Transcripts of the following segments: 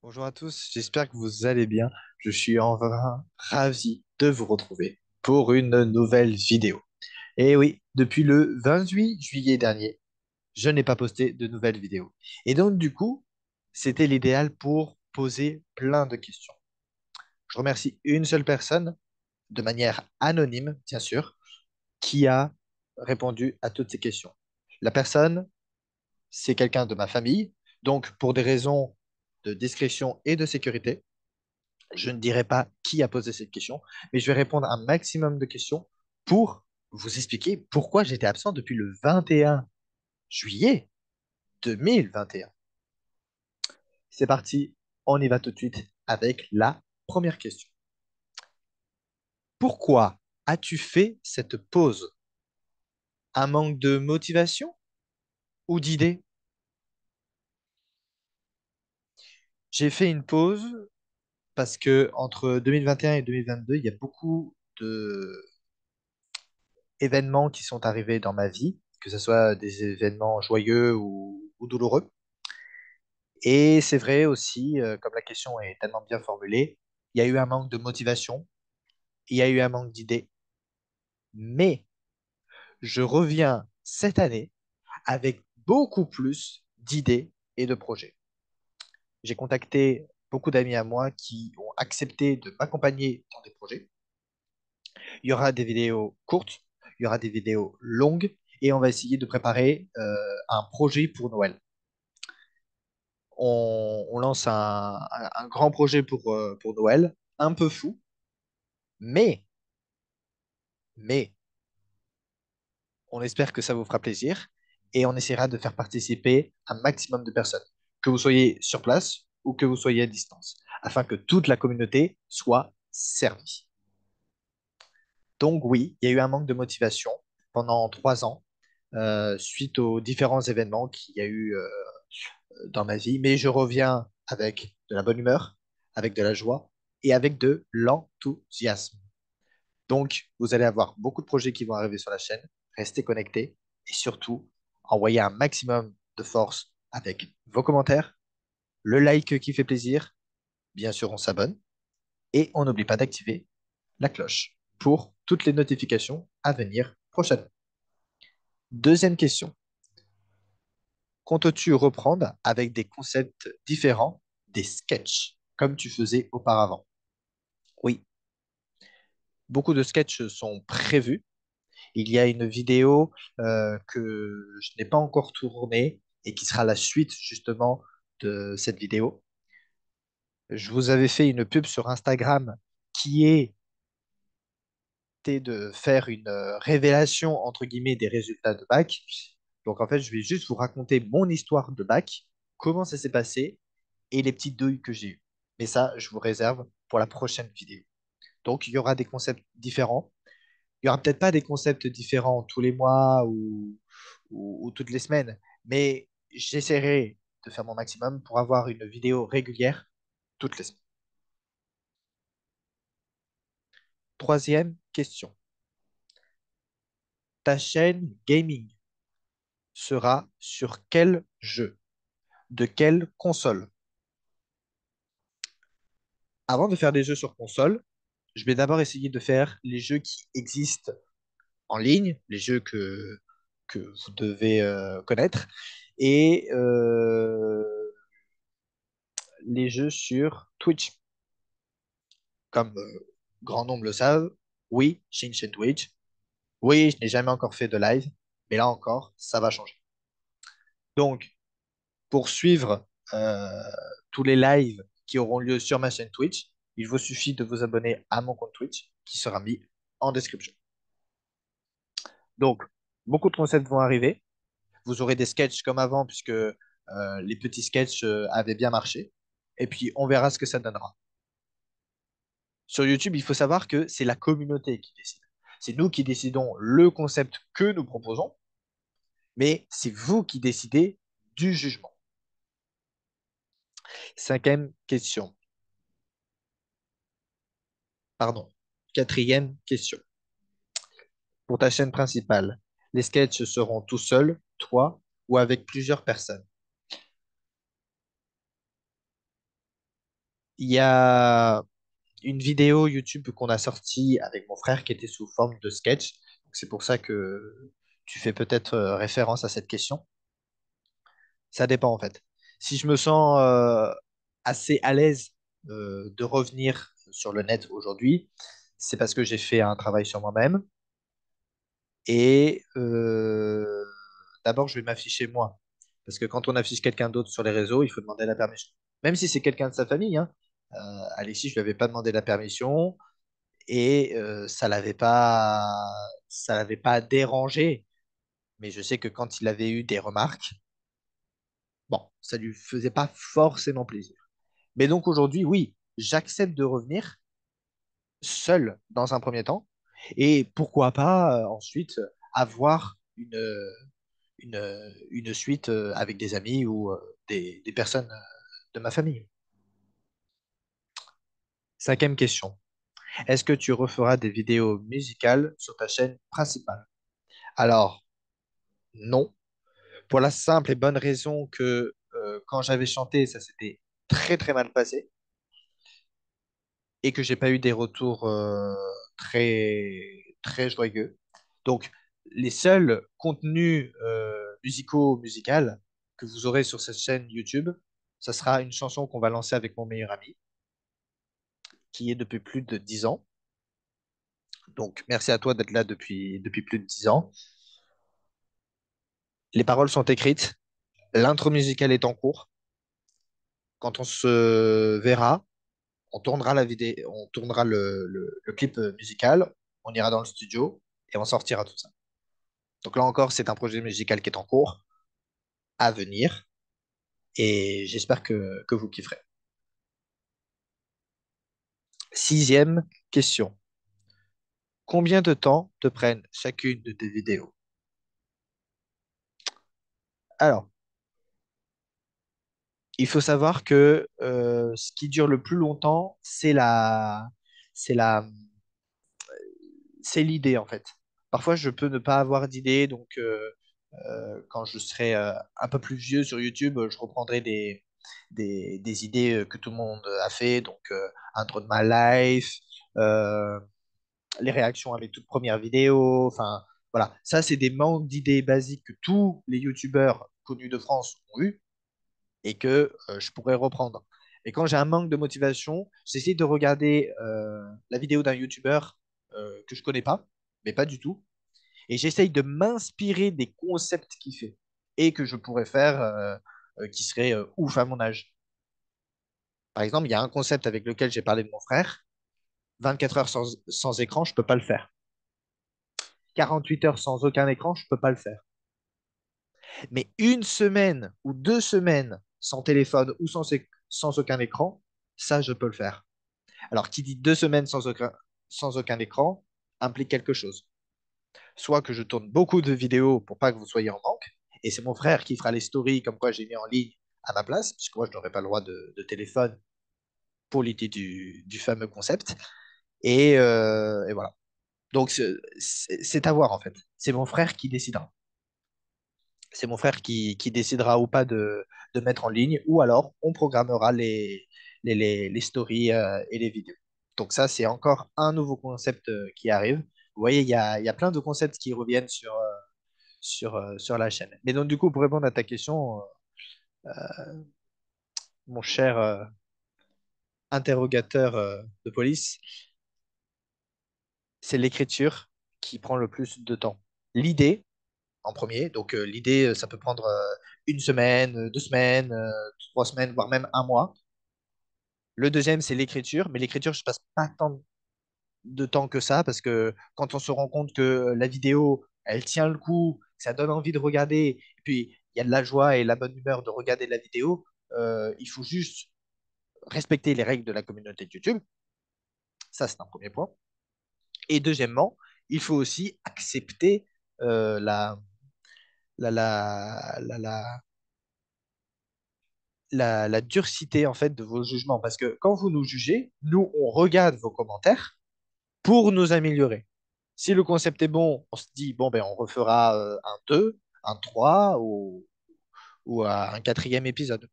Bonjour à tous, j'espère que vous allez bien. Je suis enfin ravi de vous retrouver pour une nouvelle vidéo. Et oui, depuis le 28 juillet dernier, je n'ai pas posté de nouvelles vidéos. Et donc, du coup, c'était l'idéal pour poser plein de questions. Je remercie une seule personne, de manière anonyme, bien sûr, qui a répondu à toutes ces questions. La personne, c'est quelqu'un de ma famille. Donc, pour des raisons de discrétion et de sécurité, je ne dirai pas qui a posé cette question, mais je vais répondre à un maximum de questions pour vous expliquer pourquoi j'étais absent depuis le 21 juillet 2021. C'est parti, on y va tout de suite avec la première question. Pourquoi as-tu fait cette pause? Un manque de motivation ou d'idées? J'ai fait une pause parce que entre 2021 et 2022, il y a beaucoup de événements qui sont arrivés dans ma vie, que ce soit des événements joyeux ou douloureux. Et c'est vrai aussi, comme la question est tellement bien formulée, il y a eu un manque de motivation, il y a eu un manque d'idées, mais je reviens cette année avec beaucoup plus d'idées et de projets. J'ai contacté beaucoup d'amis à moi qui ont accepté de m'accompagner dans des projets. Il y aura des vidéos courtes, il y aura des vidéos longues, et on va essayer de préparer un projet pour Noël. On lance un grand projet pour Noël, un peu fou, mais, mais, on espère que ça vous fera plaisir et on essaiera de faire participer un maximum de personnes, que vous soyez sur place ou que vous soyez à distance, afin que toute la communauté soit servie. Donc oui, il y a eu un manque de motivation pendant 3 ans suite aux différents événements qu'il y a eu dans ma vie, mais je reviens avec de la bonne humeur, avec de la joie et avec de l'enthousiasme. Donc, vous allez avoir beaucoup de projets qui vont arriver sur la chaîne. Restez connectés et surtout, envoyez un maximum de force avec vos commentaires, le like qui fait plaisir. Bien sûr, on s'abonne et on n'oublie pas d'activer la cloche pour toutes les notifications à venir prochainement. Deuxième question. Comptes-tu reprendre avec des concepts différents, des sketchs, comme tu faisais auparavant? Oui, beaucoup de sketchs sont prévus. Il y a une vidéo que je n'ai pas encore tournée et qui sera la suite justement de cette vidéo. Je vous avais fait une pub sur Instagram qui était de faire une révélation entre guillemets des résultats de bac. Donc en fait, je vais juste vous raconter mon histoire de bac, comment ça s'est passé et les petites douilles que j'ai eues. Mais ça, je vous réserve pour la prochaine vidéo. Donc il y aura des concepts différents. Il y aura peut-être pas des concepts différents tous les mois ou toutes les semaines, mais j'essaierai de faire mon maximum pour avoir une vidéo régulière toutes les semaines. Troisième question. Ta chaîne gaming sera sur quel jeu? De quelle console? Avant de faire des jeux sur console, je vais d'abord essayer de faire les jeux qui existent en ligne, les jeux que vous devez connaître, et les jeux sur Twitch. Comme grand nombre le savent, oui, j'ai une chaîne Twitch. Oui, je n'ai jamais encore fait de live, mais là encore, ça va changer. Donc, pour suivre tous les lives qui auront lieu sur ma chaîne Twitch, il vous suffit de vous abonner à mon compte Twitch qui sera mis en description. Donc, beaucoup de concepts vont arriver. Vous aurez des sketchs comme avant, puisque les petits sketchs avaient bien marché. Et puis, on verra ce que ça donnera. Sur YouTube, il faut savoir que c'est la communauté qui décide. C'est nous qui décidons le concept que nous proposons, mais c'est vous qui décidez du jugement. Cinquième question. Pardon. Quatrième question. Pour ta chaîne principale, les sketchs seront tout seuls, toi, ou avec plusieurs personnes? Il y a une vidéo YouTube qu'on a sortie avec mon frère qui était sous forme de sketch. Donc, c'est pour ça que tu fais peut-être référence à cette question. Ça dépend en fait. Si je me sens assez à l'aise de revenir sur le net aujourd'hui, c'est parce que j'ai fait un travail sur moi-même. Et d'abord, je vais m'afficher moi. Parce que quand on affiche quelqu'un d'autre sur les réseaux, il faut demander la permission. Même si c'est quelqu'un de sa famille, hein. Alexis, je lui avais pas demandé la permission et ça l'avait pas dérangé. Mais je sais que quand il avait eu des remarques, bon, ça lui faisait pas forcément plaisir. Mais donc aujourd'hui, oui, j'accepte de revenir seul dans un premier temps et pourquoi pas ensuite avoir une suite avec des amis ou des personnes de ma famille. Cinquième question. Est-ce que tu referas des vidéos musicales sur ta chaîne principale? Alors, non, pour la simple et bonne raison que quand j'avais chanté, ça s'était très très mal passé et que j'ai pas eu des retours très très joyeux. Donc, les seuls contenus musicaux musicales que vous aurez sur cette chaîne YouTube, ça sera une chanson qu'on va lancer avec mon meilleur ami, qui est depuis plus de 10 ans. Donc, merci à toi d'être là depuis plus de 10 ans. Les paroles sont écrites, l'intro musicale est en cours. Quand on se verra, on tournera la vidéo, on tournera le clip musical, on ira dans le studio et on sortira tout ça. Donc là encore, c'est un projet musical qui est en cours, à venir, et j'espère que vous kifferez. Sixième question. Combien de temps te prennent chacune de tes vidéos? Alors, il faut savoir que ce qui dure le plus longtemps, c'est la, c'est l'idée en fait. Parfois, je peux ne pas avoir d'idée, donc quand je serai un peu plus vieux sur YouTube, je reprendrai des idées que tout le monde a fait, donc intro de ma life, euh, les réactions à mes toutes premières vidéos, enfin voilà, ça c'est des manques d'idées basiques que tous les YouTubeurs connus de France ont eu et que je pourrais reprendre. Et quand j'ai un manque de motivation, j'essaie de regarder la vidéo d'un YouTuber que je connais pas, mais pas du tout, et j'essaye de m'inspirer des concepts qu'il fait et que je pourrais faire qui seraient ouf à mon âge. Par exemple, il y a un concept avec lequel j'ai parlé de mon frère. 24 heures sans écran, je peux pas le faire. 48 heures sans aucun écran, je peux pas le faire. Mais une semaine ou 2 semaines sans téléphone ou sans aucun écran, ça, je peux le faire. Alors, qui dit 2 semaines sans aucun écran implique quelque chose. Soit que je tourne beaucoup de vidéos pour pas que vous soyez en manque, et c'est mon frère qui fera les stories comme quoi j'ai mis en ligne à ma place, puisque moi je n'aurai pas le droit de téléphone pour l'idée du fameux concept. Et voilà. Donc c'est à voir en fait. C'est mon frère qui décidera. C'est mon frère qui décidera ou pas de mettre en ligne, ou alors on programmera les stories et les vidéos. Donc ça, c'est encore un nouveau concept qui arrive. Vous voyez, il y a plein de concepts qui reviennent sur la chaîne. Mais donc, du coup, pour répondre à ta question, mon cher interrogateur de police, c'est l'écriture qui prend le plus de temps. L'idée, en premier, donc l'idée, ça peut prendre une semaine, 2 semaines, 3 semaines, voire même un mois. Le deuxième, c'est l'écriture, mais l'écriture, je passe pas tant de temps que ça, parce que quand on se rend compte que la vidéo, elle tient le coup, ça donne envie de regarder, et puis il y a de la joie et la bonne humeur de regarder la vidéo, il faut juste respecter les règles de la communauté de YouTube. Ça, c'est un premier point. Et deuxièmement, il faut aussi accepter euh, la, la, la, la, la, la durcité en fait de vos jugements. Parce que quand vous nous jugez, nous, on regarde vos commentaires pour nous améliorer. Si le concept est bon, on se dit, bon, ben, on refera un 2, un 3 ou un quatrième épisode.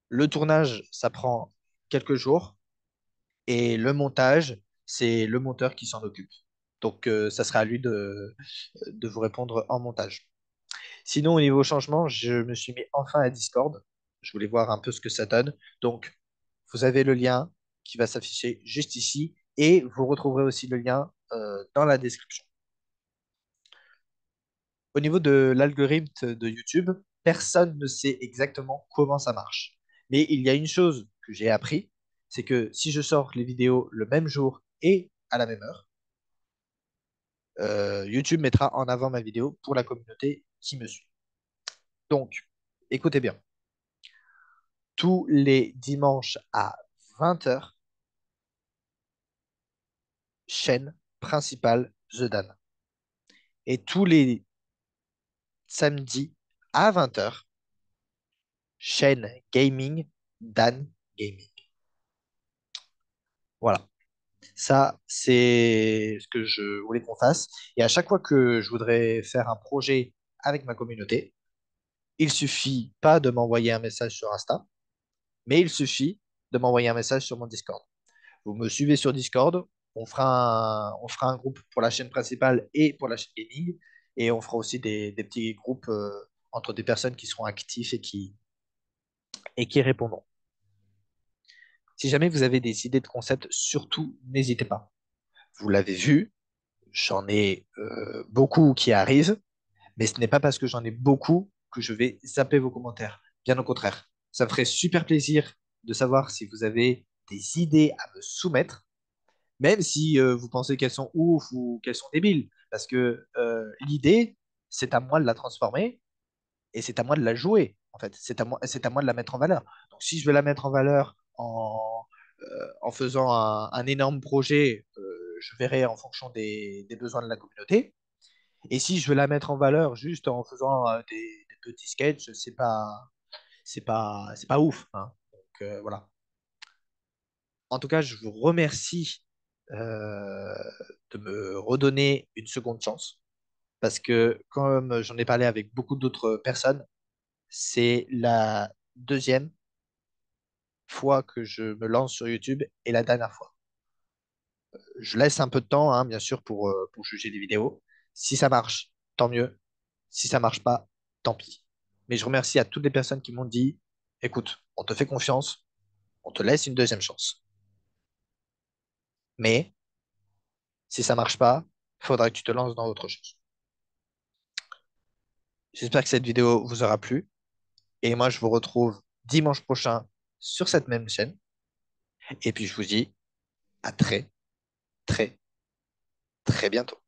Le tournage, ça prend quelques jours. Et le montage, c'est le monteur qui s'en occupe. Donc, ça sera à lui de vous répondre en montage. Sinon, au niveau changement, je me suis mis enfin à Discord. Je voulais voir un peu ce que ça donne. Donc, vous avez le lien qui va s'afficher juste ici et vous retrouverez aussi le lien dans la description. Au niveau de l'algorithme de YouTube, personne ne sait exactement comment ça marche. Mais il y a une chose que j'ai appris, c'est que si je sors les vidéos le même jour et à la même heure, YouTube mettra en avant ma vidéo pour la communauté qui me suit. Donc, écoutez bien, tous les dimanches à 20 h, chaîne principale The Dan. Et tous les samedis à 20 h, chaîne gaming Dan Gaming. Voilà. Ça, c'est ce que je voulais qu'on fasse. Et à chaque fois que je voudrais faire un projet avec ma communauté, il suffit pas de m'envoyer un message sur Insta, mais il suffit de m'envoyer un message sur mon Discord. Vous me suivez sur Discord, on fera un groupe pour la chaîne principale et pour la chaîne gaming, et on fera aussi des petits groupes entre des personnes qui seront actifs et qui répondront. Si jamais vous avez des idées de concepts, surtout n'hésitez pas. Vous l'avez vu, j'en ai beaucoup qui arrivent, mais ce n'est pas parce que j'en ai beaucoup que je vais zapper vos commentaires. Bien au contraire, ça me ferait super plaisir de savoir si vous avez des idées à me soumettre, même si vous pensez qu'elles sont ouf ou qu'elles sont débiles, parce que l'idée, c'est à moi de la transformer et c'est à moi de la jouer. En fait, c'est à moi de la mettre en valeur. Donc, si je veux la mettre en valeur en faisant un énorme projet, je verrai en fonction des besoins de la communauté. Et si je veux la mettre en valeur juste en faisant des petits sketchs, c'est pas ouf, hein. Donc, voilà. En tout cas, je vous remercie de me redonner une seconde chance parce que, comme j'en ai parlé avec beaucoup d'autres personnes, c'est la deuxième fois que je me lance sur YouTube et la dernière fois. Je laisse un peu de temps, hein, bien sûr, pour juger les vidéos. Si ça marche, tant mieux. Si ça marche pas, tant pis. Mais je remercie à toutes les personnes qui m'ont dit, écoute, on te fait confiance, on te laisse une deuxième chance. Mais si ça marche pas, il faudra que tu te lances dans autre chose. J'espère que cette vidéo vous aura plu. Et moi, je vous retrouve dimanche prochain sur cette même chaîne. Et puis, je vous dis à très, très, très bientôt.